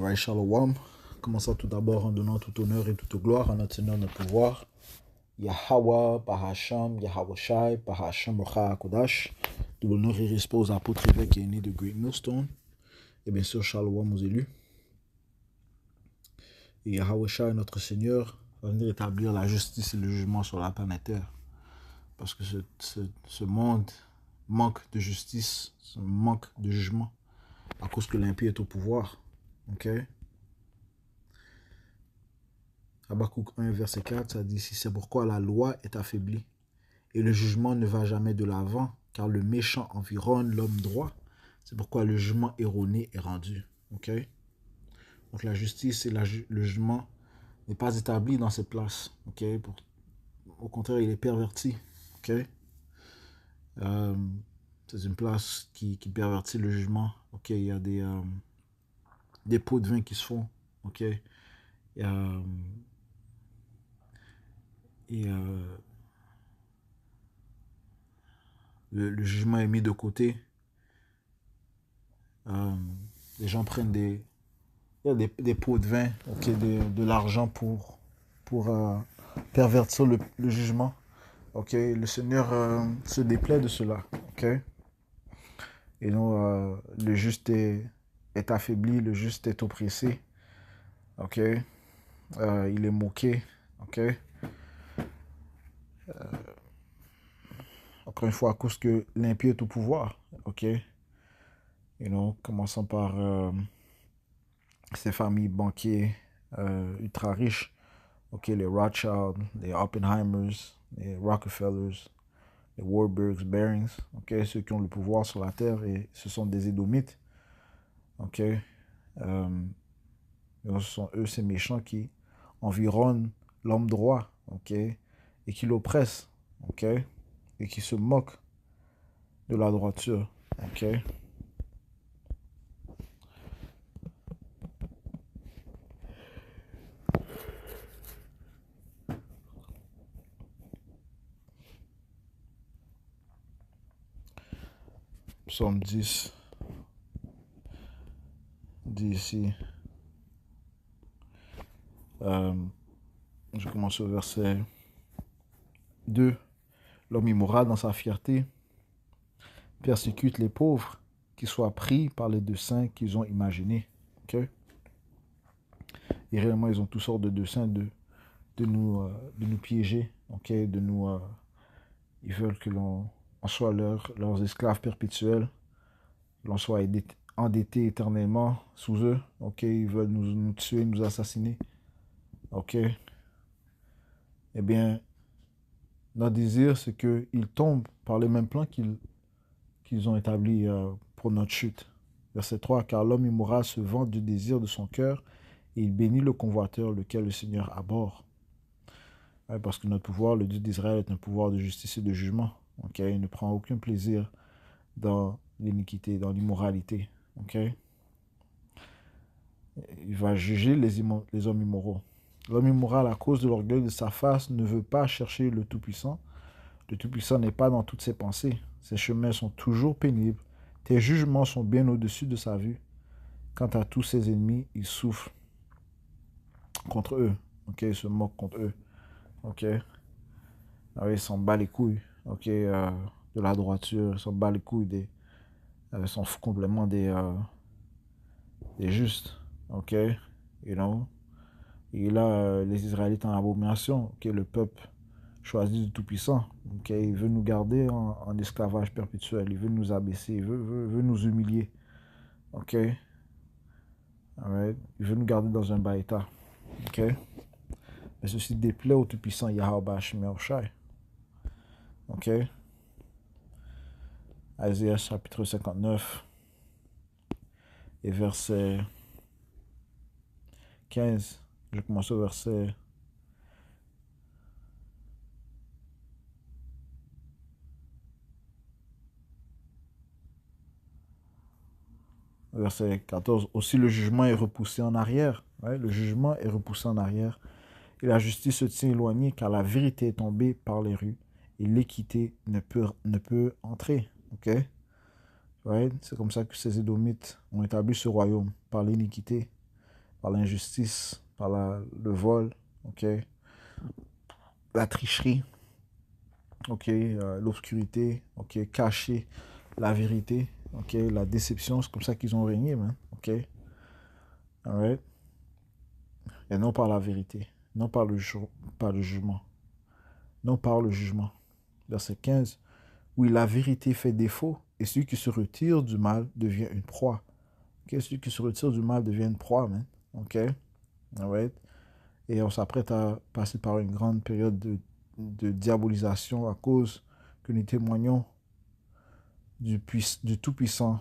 Right, Shalom. Commençons tout d'abord en donnant tout honneur et toute gloire à notre Seigneur, notre pouvoir. Yahweh, Bahasham, Yahweh Shai, Bahasham, Rocha Kodash. Tout l'honneur et respect aux apôtres évêques et aînés de Great Millstone. Et bien sûr, Shalom aux élus. Et Yahweh Shai, notre Seigneur, va venir établir la justice et le jugement sur la planète Terre. Parce que ce monde manque de justice, manque de jugement, à cause que l'impie est au pouvoir. Ok? Habakkuk 1, verset 4, ça dit ici, c'est pourquoi la loi est affaiblie et le jugement ne va jamais de l'avant, car le méchant environne l'homme droit. C'est pourquoi le jugement erroné est rendu. Ok? Donc la justice et le jugement n'est pas établi dans cette place. Ok? Au contraire, il est perverti. Ok? C'est une place qui pervertit le jugement. Ok? Il y a des pots de vin qui se font. Ok? Il y a... Le jugement est mis de côté. Les gens prennent des pots de vin, okay, de l'argent pour pervertir le jugement. Okay. Le Seigneur se déplaît de cela. Okay. Et donc, le juste est affaibli, le juste est oppressé. Okay. Il est moqué. Okay. Encore une fois, à cause que l'impie est au pouvoir. Okay. Et donc, commençons par ces familles banquiers ultra riches. Okay, les Rothschild, les Oppenheimers, les Rockefellers, les Warburgs, Barings, okay, ceux qui ont le pouvoir sur la terre, et ce sont des Édomites. Okay. Ce sont eux, ces méchants qui environnent l'homme droit, okay, et qui l'oppressent, okay, et qui se moquent de la droiture. Okay. Psaume 10 dit ici, je commence au verset 2. L'homme immoral dans sa fierté persécute les pauvres, qui soient pris par les desseins qu'ils ont imaginés. Okay? Et réellement, ils ont toutes sortes de desseins de nous piéger. Okay? Ils veulent que l'on soit leurs esclaves perpétuels, l'on soit endetté éternellement sous eux. Okay? Ils veulent nous tuer, nous assassiner. Okay? Eh bien, notre désir, c'est qu'ils tombent par les mêmes plans qu'ils ont établis pour notre chute. Verset 3, car l'homme immoral se vante du désir de son cœur et il bénit le convoiteur, lequel le Seigneur abhorre. Ouais, parce que notre pouvoir, le Dieu d'Israël, est un pouvoir de justice et de jugement. Okay? Il ne prend aucun plaisir dans l'iniquité, dans l'immoralité. Okay? Il va juger les hommes immoraux. L'homme immoral, à cause de l'orgueil de sa face, ne veut pas chercher le Tout-Puissant. Le Tout-Puissant n'est pas dans toutes ses pensées. Ses chemins sont toujours pénibles. Tes jugements sont bien au-dessus de sa vue. Quant à tous ses ennemis, il souffle contre eux. Okay? Il se moque contre eux. Okay? Ah oui, il s'en bat les couilles. Okay? De la droiture. Il s'en bat les couilles ils sont complètement des justes. Okay? You know? Et là, les Israélites en abomination. Okay? Le peuple choisi du Tout-Puissant. Okay? Il veut nous garder en esclavage perpétuel. Il veut nous abaisser. Il veut nous humilier. Ok? Alright? Il veut nous garder dans un bas état. Ok? Mais ceci déplaît au Tout-Puissant Yahweh Shemel Shai. Ok? Isaïe chapitre 59 et verset 15. Je commence au verset verset 14. Aussi le jugement est repoussé en arrière. Ouais, le jugement est repoussé en arrière. Et la justice se tient éloignée, car la vérité est tombée par les rues et l'équité ne peut entrer. Ok? Right? C'est comme ça que ces Édomites ont établi ce royaume, par l'iniquité. par l'injustice, par le vol, ok, la tricherie, ok, l'obscurité, ok, cacher la vérité, ok, la déception, c'est comme ça qu'ils ont régné, man, ok, alright, et non par la vérité, non par le jugement, non par le jugement. Verset 15, oui, la vérité fait défaut, et celui qui se retire du mal devient une proie. Ok, celui qui se retire du mal devient une proie, man, ok, alright. Et on s'apprête à passer par une grande période de diabolisation à cause que nous témoignons du Tout-Puissant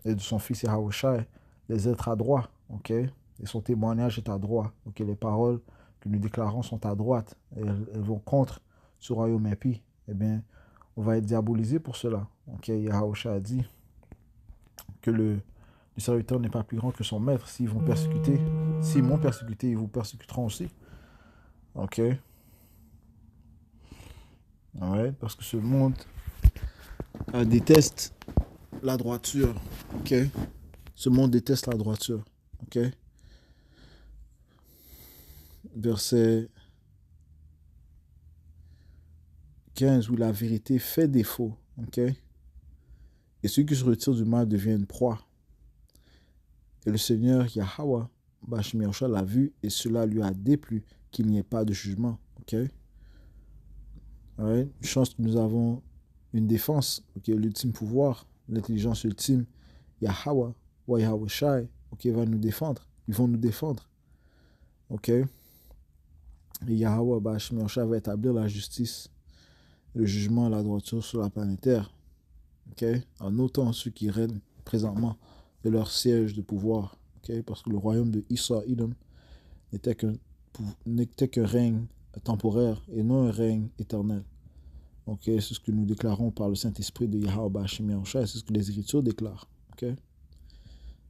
et de son Fils Yahushua, les êtres à droite, ok? Et son témoignage est à droite, ok? Les paroles que nous déclarons sont à droite, et elles vont contre ce royaume impie. Eh bien, on va être diabolisé pour cela, ok? Yahushua a dit que le serviteur n'est pas plus grand que son maître. S'ils m'ont persécuté, ils vous persécuteront aussi, ok? Ouais, parce que ce monde déteste la droiture, ok? Ce monde déteste la droiture, ok? Verset 15, où la vérité fait défaut, ok? Et celui qui se retire du mal devient une proie. Et le Seigneur Yahweh, Bashmi Yahushua l'a vu, et cela lui a déplu qu'il n'y ait pas de jugement, ok? Ouais, une chance que nous avons une défense, ok? L'ultime pouvoir, l'intelligence ultime, Yahweh, ou Yahweh Shai, ok, va nous défendre. Ils vont nous défendre. Ok? Et Yahweh Bashmi Yahushua va établir la justice, le jugement et la droiture sur la planète Terre. Ok? En ôtant ceux qui règnent présentement de leur siège de pouvoir. Ok? Parce que le royaume de Issa Edom n'était qu'un règne temporaire et non un règne éternel. Ok? C'est ce que nous déclarons par le Saint-Esprit de Yahweh Bashmi Yahushua. C'est ce que les Écritures déclarent. Ok?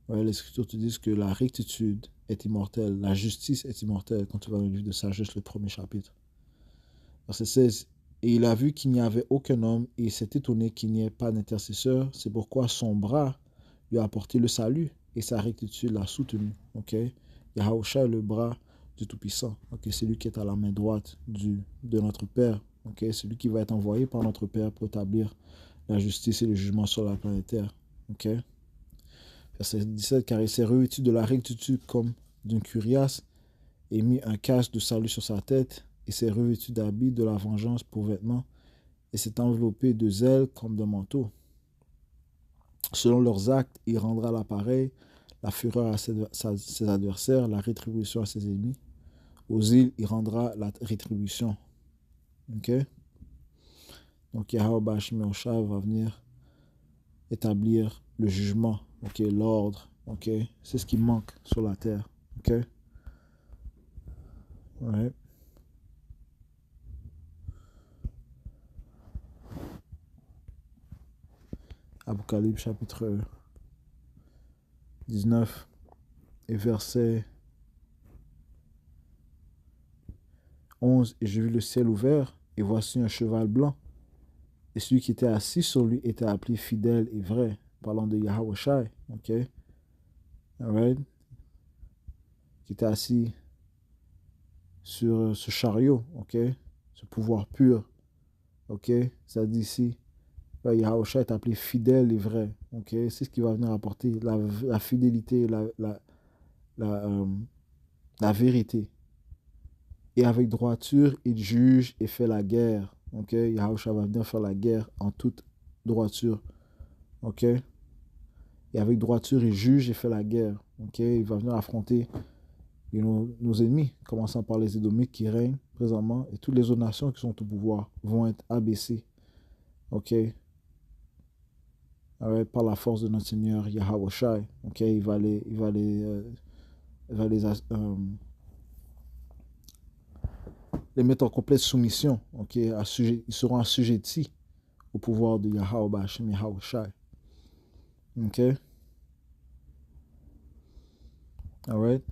Ouais, les Écritures te disent que la rectitude est immortelle, la justice est immortelle, quand tu vas dans le livre de Sagesse, le 1er chapitre. Verset 16. Et il a vu qu'il n'y avait aucun homme, et il s'est étonné qu'il n'y ait pas d'intercesseur. C'est pourquoi son bras lui a apporté le salut, et sa rectitude l'a soutenu. Ok? Yahushua est le bras du Tout-Puissant. Ok? C'est lui qui est à la main droite de notre Père. Ok? C'est lui qui va être envoyé par notre Père pour établir la justice et le jugement sur la planète Terre. Ok? Verset 17, car il s'est revêtu de la rectitude comme d'une cuirasse et mis un casque de salut sur sa tête et s'est revêtu d'habits de la vengeance pour vêtements et s'est enveloppé de zèle comme de manteau. Selon leurs actes, il rendra l'appareil, la fureur à ses adversaires, la rétribution à ses ennemis. Aux îles, il rendra la rétribution. Ok? Donc Yahweh Bashmi Yahushua va venir établir le jugement, ok, l'ordre, ok, c'est ce qui manque sur la terre, ok, ouais. Apocalypse chapitre 19 et verset 11, et j'ai vu le ciel ouvert, et voici un cheval blanc, et celui qui était assis sur lui était appelé fidèle et vrai, parlant de Yahweh Shai, ok, alright, qui était assis sur ce chariot, ok, ce pouvoir pur, ok, ça dit ici, Yahushua est appelé fidèle et vrai. Okay? C'est ce qui va venir apporter la fidélité, la, euh, la vérité. Et avec droiture, il juge et fait la guerre. Okay? Yahushua va venir faire la guerre en toute droiture. Okay? Et avec droiture, il juge et fait la guerre. Okay? Il va venir affronter nos ennemis, commençant par les Édomites qui règnent présentement. Et toutes les autres nations qui sont au pouvoir vont être abaissées. Okay? Par la force de notre Seigneur Yahweh Shai. Okay? Il va les mettre en complète soumission. Okay? Ils seront assujettis au pouvoir de Yahweh Bashim Yahweh Shai. Ok? Alright?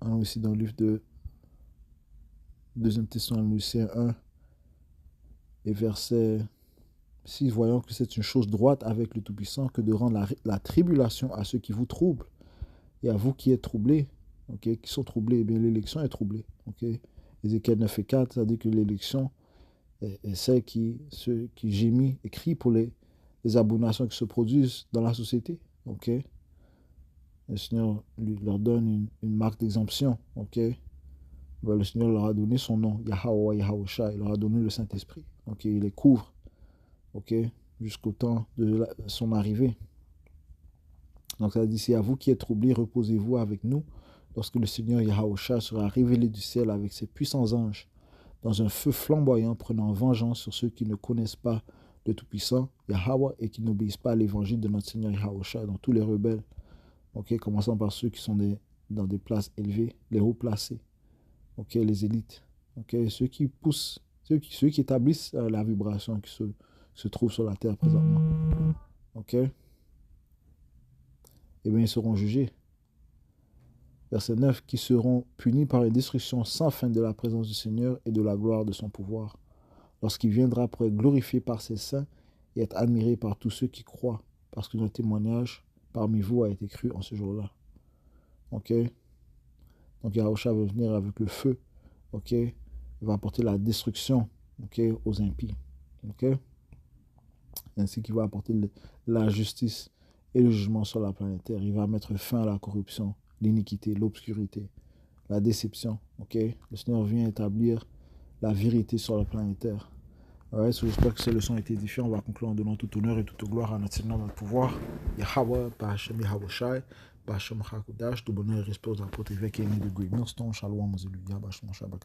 Allons ici dans le livre de 2 Thessaloniciens 1 et verset si voyons que c'est une chose droite avec le Tout-Puissant que de rendre la tribulation à ceux qui vous troublent et à vous qui êtes troublés, qui sont troublés, eh bien l'élection est troublée. Ézéchiel 9 et 4, ça dit que l'élection est celle ceux qui gémit et crie pour les abominations qui se produisent dans la société. Le Seigneur leur donne une marque d'exemption. Le Seigneur leur a donné son nom, Yahweh, Yahweh, il leur a donné le Saint-Esprit. Il les couvre jusqu'au temps de son arrivée. Donc ça dit, c'est à vous qui êtes troublés, reposez-vous avec nous lorsque le Seigneur Yahweh sera révélé du ciel avec ses puissants anges dans un feu flamboyant prenant vengeance sur ceux qui ne connaissent pas le Tout-Puissant Yahweh et qui n'obéissent pas à l'évangile de notre Seigneur Yahweh, dans tous les rebelles. Commençant par ceux qui sont dans des places élevées, les hauts placés, les élites, ceux qui poussent, ceux qui établissent la vibration qui se trouve sur la terre présentement. Eh bien, ils seront jugés. Verset 9, qui seront punis par une destruction sans fin de la présence du Seigneur et de la gloire de son pouvoir, lorsqu'il viendra pour être glorifié par ses saints et être admiré par tous ceux qui croient, parce que notre témoignage parmi vous a été cru en ce jour-là. Donc Yahusha va venir avec le feu. Il va apporter la destruction aux impies. Ainsi qu'il va apporter la justice et le jugement sur la planète Terre. Il va mettre fin à la corruption, l'iniquité, l'obscurité, la déception. Le Seigneur vient établir la vérité sur la planète Terre. J'espère que ces leçons ont été édifiantes. On va conclure en donnant tout honneur et toute gloire à notre Seigneur, notre pouvoir. Yahweh, Bahashem Yahweh Shai, Bahashem Hakudash, tout bonheur et respect aux apôtres évêques et aînés de Great Millstone. Shalom, Alléluia, Bahashem Shabbat.